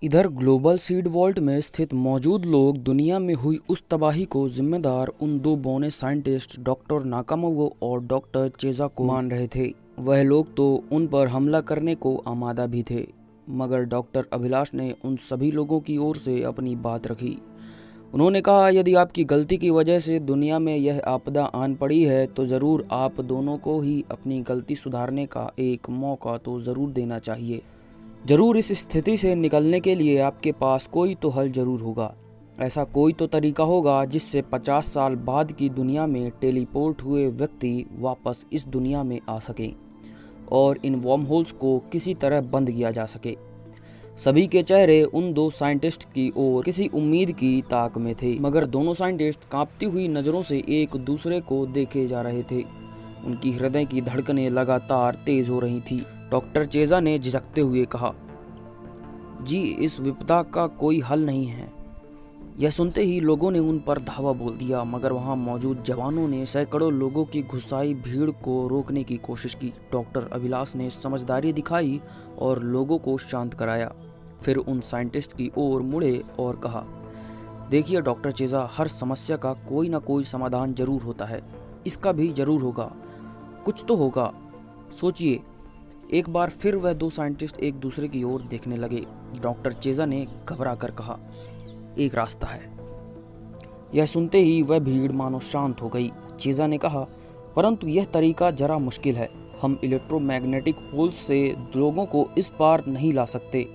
इधर global seed vault में स्थित मौजूद लोग दुनिया में हुई उस तबाही को जिम्मेदार उन दो बौने साइंटिस्ट डॉक्टर नाकामोवो और डॉक्टर चेजा को मान रहे थे। वह लोग तो उन पर हमला करने को आमादा भी थे, मगर डॉक्टर अभिलाष ने उन सभी लोगों की ओर से अपनी बात रखी। उन्होंने कहा, यदि आपकी गलती की वजह से दुनिया में यह आपदा आन पड़ी है तो ज़रूर आप दोनों को ही अपनी गलती सुधारने का एक मौका तो ज़रूर देना चाहिए। ज़रूर इस स्थिति से निकलने के लिए आपके पास कोई तो हल ज़रूर होगा। ऐसा कोई तो तरीका होगा जिससे 50 साल बाद की दुनिया में टेलीपोर्ट हुए व्यक्ति वापस इस दुनिया में आ सकें और इन वर्म होल्स को किसी तरह बंद किया जा सके। सभी के चेहरे उन दो साइंटिस्ट की ओर किसी उम्मीद की ताक में थे, मगर दोनों साइंटिस्ट कांपती हुई नज़रों से एक दूसरे को देखे जा रहे थे। उनकी हृदय की धड़कनें लगातार तेज हो रही थी। डॉक्टर चेजा ने झिझकते हुए कहा, जी, इस विपदा का कोई हल नहीं है। यह सुनते ही लोगों ने उन पर धावा बोल दिया, मगर वहां मौजूद जवानों ने सैकड़ों लोगों की घुसाई भीड़ को रोकने की कोशिश की। डॉक्टर अभिलाष ने समझदारी दिखाई और लोगों को शांत कराया। फिर उन साइंटिस्ट की ओर मुड़े और कहा, देखिए डॉक्टर चेजा, हर समस्या का कोई ना कोई समाधान जरूर होता है। इसका भी जरूर होगा, कुछ तो होगा। सोचिए। एक बार फिर वह दो साइंटिस्ट एक दूसरे की ओर देखने लगे। डॉक्टर चेजा ने घबरा कर कहा, एक रास्ता है। यह सुनते ही वह भीड़ मानो शांत हो गई। चेजा ने कहा, परंतु यह तरीका जरा मुश्किल है। हम इलेक्ट्रोमैग्नेटिक होल्स से लोगों को इस पार नहीं ला सकते,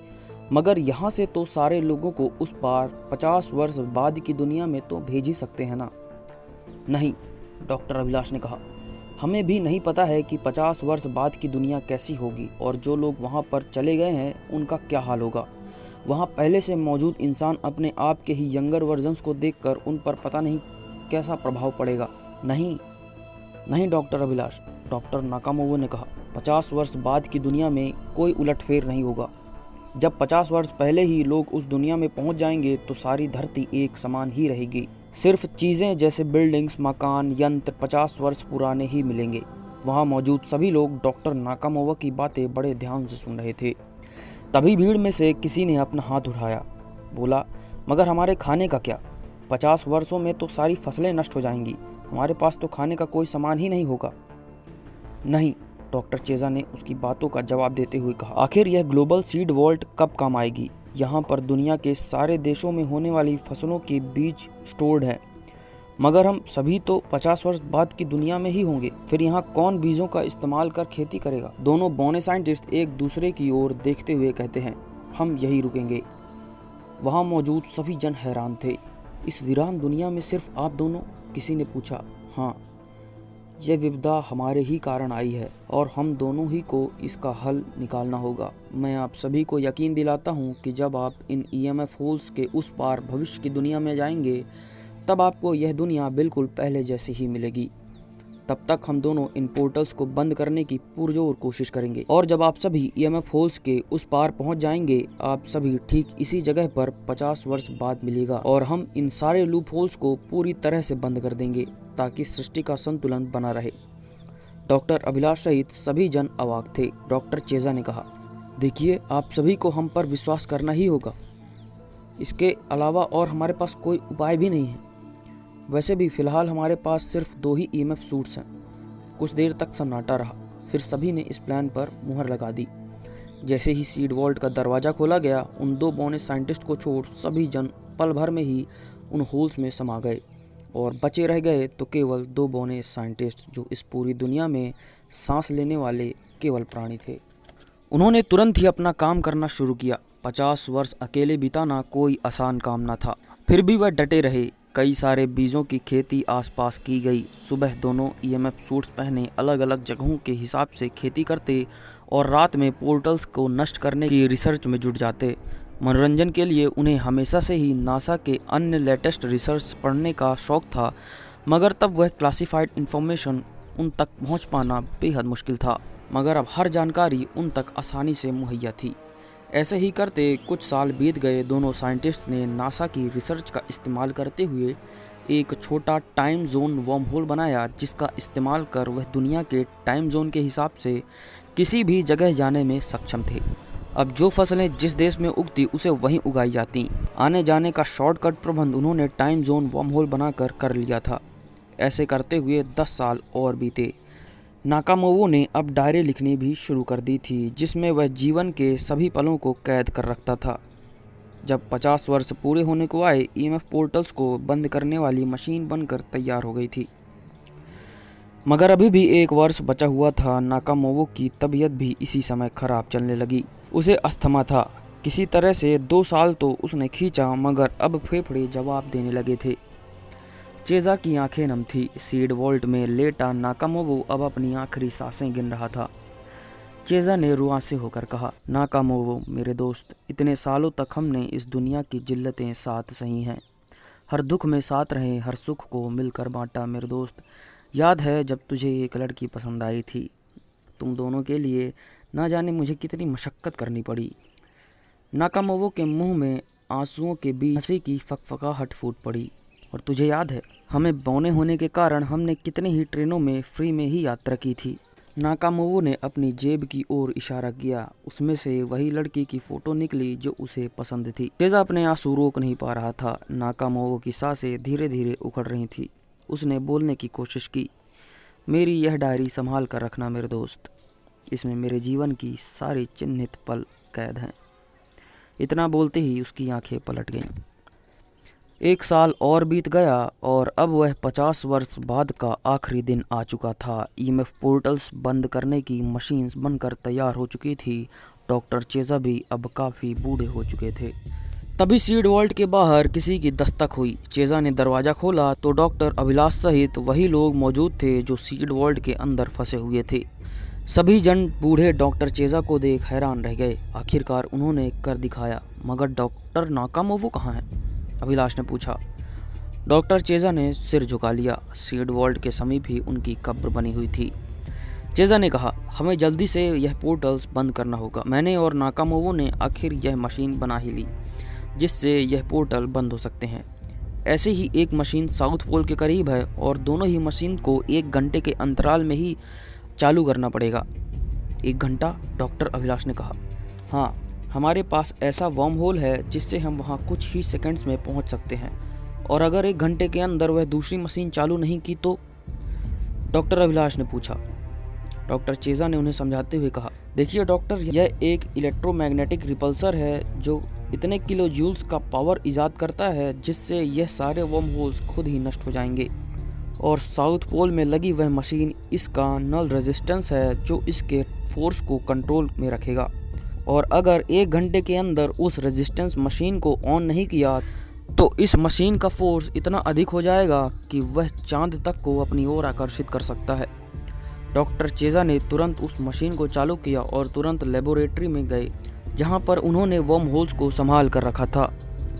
मगर यहाँ से तो सारे लोगों को उस पार 50 वर्ष बाद की दुनिया में तो भेज ही सकते हैं ना। नहीं, डॉक्टर अभिलाष ने कहा, हमें भी नहीं पता है कि 50 वर्ष बाद की दुनिया कैसी होगी और जो लोग वहाँ पर चले गए हैं उनका क्या हाल होगा। वहाँ पहले से मौजूद इंसान अपने आप के ही यंगर वर्जन्स को देखकर उन पर पता नहीं कैसा प्रभाव पड़ेगा। नहीं नहीं डॉक्टर अभिलाष, डॉक्टर नाकामोवो ने कहा, 50 वर्ष बाद की दुनिया में कोई उलटफेर नहीं होगा। जब 50 वर्ष पहले ही लोग उस दुनिया में पहुँच जाएंगे तो सारी धरती एक समान ही रहेगी। सिर्फ चीज़ें जैसे बिल्डिंग्स, मकान, यंत्र 50 वर्ष पुराने ही मिलेंगे। वहाँ मौजूद सभी लोग डॉक्टर नाकामोवो की बातें बड़े ध्यान से सुन रहे थे। तभी भीड़ में से किसी ने अपना हाथ उठाया, बोला, मगर हमारे खाने का क्या? 50 वर्षों में तो सारी फसलें नष्ट हो जाएंगी। हमारे पास तो खाने का कोई सामान ही नहीं होगा। नहीं, डॉक्टर चेजा ने उसकी बातों का जवाब देते हुए कहा, आखिर यह ग्लोबल सीड वॉल्ट कब काम आएगी? यहाँ पर दुनिया के सारे देशों में होने वाली फसलों के बीज स्टोर्ड है, मगर हम सभी तो 50 वर्ष बाद की दुनिया में ही होंगे। फिर यहाँ कौन बीजों का इस्तेमाल कर खेती करेगा? दोनों बौने साइंटिस्ट एक दूसरे की ओर देखते हुए कहते हैं, हम यही रुकेंगे। वहाँ मौजूद सभी जन हैरान थे। इस वीरान दुनिया में सिर्फ आप दोनों? किसी ने पूछा। हाँ, यह विपदा हमारे ही कारण आई है और हम दोनों ही को इसका हल निकालना होगा। मैं आप सभी को यकीन दिलाता हूँ कि जब आप इन ईएमएफ होल्स के उस पार भविष्य की दुनिया में जाएंगे, तब आपको यह दुनिया बिल्कुल पहले जैसी ही मिलेगी। तब तक हम दोनों इन पोर्टल्स को बंद करने की पुरजोर कोशिश करेंगे और जब आप सभी ईएमएफ होल्स के उस पार पहुंच जाएंगे, आप सभी ठीक इसी जगह पर 50 वर्ष बाद मिलेगा और हम इन सारे लूप होल्स को पूरी तरह से बंद कर देंगे ताकि सृष्टि का संतुलन बना रहे। डॉक्टर अभिलाष सहित सभी जन अवाक थे। डॉक्टर चेजा ने कहा, देखिए, आप सभी को हम पर विश्वास करना ही होगा। इसके अलावा और हमारे पास कोई उपाय भी नहीं है। वैसे भी फिलहाल हमारे पास सिर्फ 2 ही ईएमएफ सूट्स हैं। कुछ देर तक सन्नाटा रहा, फिर सभी ने इस प्लान पर मुहर लगा दी। जैसे ही सीड वॉल्ट का दरवाज़ा खोला गया, उन 2 बौने साइंटिस्ट को छोड़ सभी जन पल भर में ही उन होल्स में समा गए और बचे रह गए तो केवल 2 बौने साइंटिस्ट, जो इस पूरी दुनिया में सांस लेने वाले केवल प्राणी थे। उन्होंने तुरंत ही अपना काम करना शुरू किया। 50 वर्ष अकेले बिताना कोई आसान काम न था, फिर भी वह डटे रहे। कई सारे बीजों की खेती आसपास की गई। सुबह दोनों ईएमएफ सूट्स पहने अलग अलग जगहों के हिसाब से खेती करते और रात में पोर्टल्स को नष्ट करने की रिसर्च में जुट जाते। मनोरंजन के लिए उन्हें हमेशा से ही नासा के अन्य लेटेस्ट रिसर्च पढ़ने का शौक था, मगर तब वह क्लासिफाइड इंफॉर्मेशन उन तक पहुंच पाना बेहद मुश्किल था। मगर अब हर जानकारी उन तक आसानी से मुहैया थी। ऐसे ही करते कुछ साल बीत गए। दोनों साइंटिस्ट्स ने नासा की रिसर्च का इस्तेमाल करते हुए एक छोटा टाइम जोन वर्म होल बनाया, जिसका इस्तेमाल कर वह दुनिया के टाइम जोन के हिसाब से किसी भी जगह जाने में सक्षम थे। अब जो फसलें जिस देश में उगती उसे वहीं उगाई जाती। आने जाने का शॉर्टकट प्रबंध उन्होंने टाइम जोन वर्म होल बनाकर कर लिया था। ऐसे करते हुए 10 साल और बीते। नाकामोवो ने अब डायरी लिखनी भी शुरू कर दी थी, जिसमें वह जीवन के सभी पलों को कैद कर रखता था। जब 50 वर्ष पूरे होने को आए, ईएमएफ पोर्टल्स को बंद करने वाली मशीन बनकर तैयार हो गई थी। मगर अभी भी 1 वर्ष बचा हुआ था। नाकामोवो की तबीयत भी इसी समय खराब चलने लगी। उसे अस्थमा था। किसी तरह से 2 साल तो उसने खींचा, मगर अब फेफड़े जवाब देने लगे थे। चेज़ा की आंखें नम थी। सीड वॉल्ट में लेटा नाकामोवो अब अपनी आखिरी सांसें गिन रहा था। चेज़ा ने रुआंसे होकर कहा, नाकामोवो मेरे दोस्त, इतने सालों तक हमने इस दुनिया की जिल्लतें साथ सही हैं। हर दुख में साथ रहे, हर सुख को मिलकर बांटा मेरे दोस्त। याद है जब तुझे एक लड़की पसंद आई थी, तुम दोनों के लिए ना जाने मुझे कितनी मशक्क़त करनी पड़ी। नाकामोवो के मुंह में आंसुओं के बीच हंसी की फकफकाहट फूट पड़ी। और तुझे याद है, हमें बौने होने के कारण हमने कितनी ही ट्रेनों में फ्री में ही यात्रा की थी। नाकामोवो ने अपनी जेब की ओर इशारा किया। उसमें से वही लड़की की फ़ोटो निकली जो उसे पसंद थी। चेज़ा अपने आंसू रोक नहीं पा रहा था। नाकामोवो की सांसें धीरे धीरे उखड़ रही थी। उसने बोलने की कोशिश की, मेरी यह डायरी संभाल कर रखना मेरे दोस्त। इसमें मेरे जीवन की सारी चिन्हित पल कैद हैं। इतना बोलते ही उसकी आंखें पलट गईं। 1 साल और बीत गया और अब वह 50 वर्ष बाद का आखिरी दिन आ चुका था। ईएमएफ पोर्टल्स बंद करने की मशीन्स बनकर तैयार हो चुकी थी। डॉक्टर चेज़ा भी अब काफ़ी बूढ़े हो चुके थे। तभी सीड वॉल्ट के बाहर किसी की दस्तक हुई। चेज़ा ने दरवाज़ा खोला तो डॉक्टर अभिलाष सहित वही लोग मौजूद थे जो सीड वॉल्ट के अंदर फंसे हुए थे। सभी जन बूढ़े डॉक्टर चेज़ा को देख हैरान रह गए। आखिरकार उन्होंने कर दिखाया। मगर डॉक्टर नाकामोवो कहाँ है? अभिलाष ने पूछा। डॉक्टर चेज़ा ने सिर झुका लिया। सीड वॉल्ट के समीप ही उनकी कब्र बनी हुई थी। चेज़ा ने कहा, हमें जल्दी से यह पोर्टल्स बंद करना होगा। मैंने और नाकामोवो ने आखिर यह मशीन बना ही ली जिससे यह पोर्टल बंद हो सकते हैं। ऐसे ही एक मशीन साउथ पोल के करीब है और दोनों ही मशीन को 1 घंटे के अंतराल में ही चालू करना पड़ेगा। 1 घंटा? डॉक्टर अभिलाष ने कहा। हाँ, हमारे पास ऐसा वर्म होल है जिससे हम वहाँ कुछ ही सेकंड्स में पहुँच सकते हैं। और अगर 1 घंटे के अंदर वह दूसरी मशीन चालू नहीं की तो? डॉक्टर अभिलाष ने पूछा। डॉक्टर चेज़ा ने उन्हें समझाते हुए कहा, देखिए डॉक्टर, यह एक इलेक्ट्रोमैग्नेटिक रिपल्सर है जो इतने किलो जूल्स का पावर ईजाद करता है जिससे यह सारे वर्म होल्स खुद ही नष्ट हो जाएंगे। और साउथ पोल में लगी वह मशीन इसका नल रेजिस्टेंस है जो इसके फोर्स को कंट्रोल में रखेगा। और अगर 1 घंटे के अंदर उस रेजिस्टेंस मशीन को ऑन नहीं किया तो इस मशीन का फोर्स इतना अधिक हो जाएगा कि वह चांद तक को अपनी ओर आकर्षित कर सकता है। डॉक्टर चेज़ा ने तुरंत उस मशीन को चालू किया और तुरंत लेबोरेटरी में गए जहां पर उन्होंने वर्म होल्स को संभाल कर रखा था।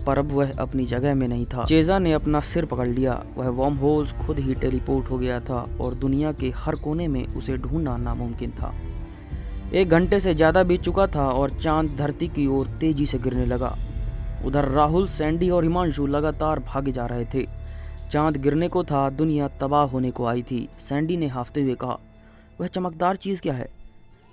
पर अब वह अपनी जगह में नहीं था। चेज़ा ने अपना सिर पकड़ लिया। वह वर्म होल्स खुद ही टेलीपोर्ट हो गया था और दुनिया के हर कोने में उसे ढूंढना नामुमकिन था। 1 घंटे से ज़्यादा बीत चुका था और चांद धरती की ओर तेजी से गिरने लगा। उधर राहुल, सैंडी और हिमांशु लगातार भागे जा रहे थे। चांद गिरने को था, दुनिया तबाह होने को आई थी। सैंडी ने हाफते हुए कहा, वह चमकदार चीज़ क्या है?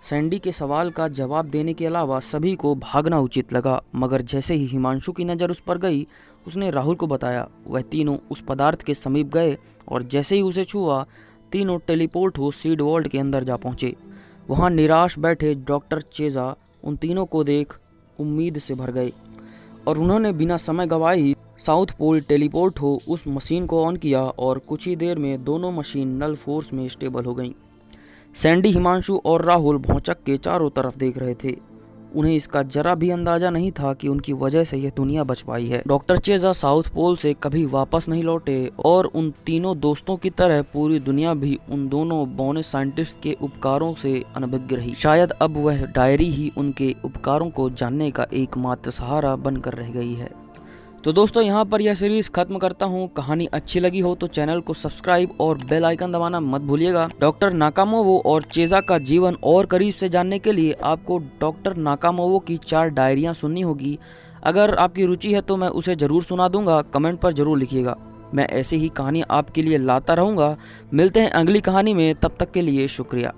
सैंडी के सवाल का जवाब देने के अलावा सभी को भागना उचित लगा, मगर जैसे ही हिमांशु की नज़र उस पर गई, उसने राहुल को बताया। वह तीनों उस पदार्थ के समीप गए और जैसे ही उसे छुआ, तीनों टेलीपोर्ट हो सीड वॉल्ट के अंदर जा पहुँचे। वहाँ निराश बैठे डॉक्टर चेज़ा उन तीनों को देख उम्मीद से भर गए और उन्होंने बिना समय गवाए ही साउथ पोल टेलीपोर्ट हो उस मशीन को ऑन किया और कुछ ही देर में दोनों मशीन नल फोर्स में स्टेबल हो गईं। सैंडी, हिमांशु और राहुल भौचक के चारों तरफ देख रहे थे। उन्हें इसका जरा भी अंदाजा नहीं था कि उनकी वजह से यह दुनिया बच पाई है। डॉक्टर चेज़ा साउथ पोल से कभी वापस नहीं लौटे और उन तीनों दोस्तों की तरह पूरी दुनिया भी उन दोनों बौने साइंटिस्ट के उपकारों से अनभिज्ञ रही। शायद अब वह डायरी ही उनके उपकारों को जानने का एकमात्र सहारा बनकर रह गई है। तो दोस्तों, यहाँ पर यह सीरीज खत्म करता हूँ। कहानी अच्छी लगी हो तो चैनल को सब्सक्राइब और बेल आइकन दबाना मत भूलिएगा। डॉक्टर नाकामोवो और चेज़ा का जीवन और करीब से जानने के लिए आपको डॉक्टर नाकामोवो की 4 डायरियाँ सुननी होगी। अगर आपकी रुचि है तो मैं उसे ज़रूर सुना दूंगा। कमेंट पर ज़रूर लिखिएगा। मैं ऐसे ही कहानी आपके लिए लाता रहूँगा। मिलते हैं अगली कहानी में, तब तक के लिए शुक्रिया।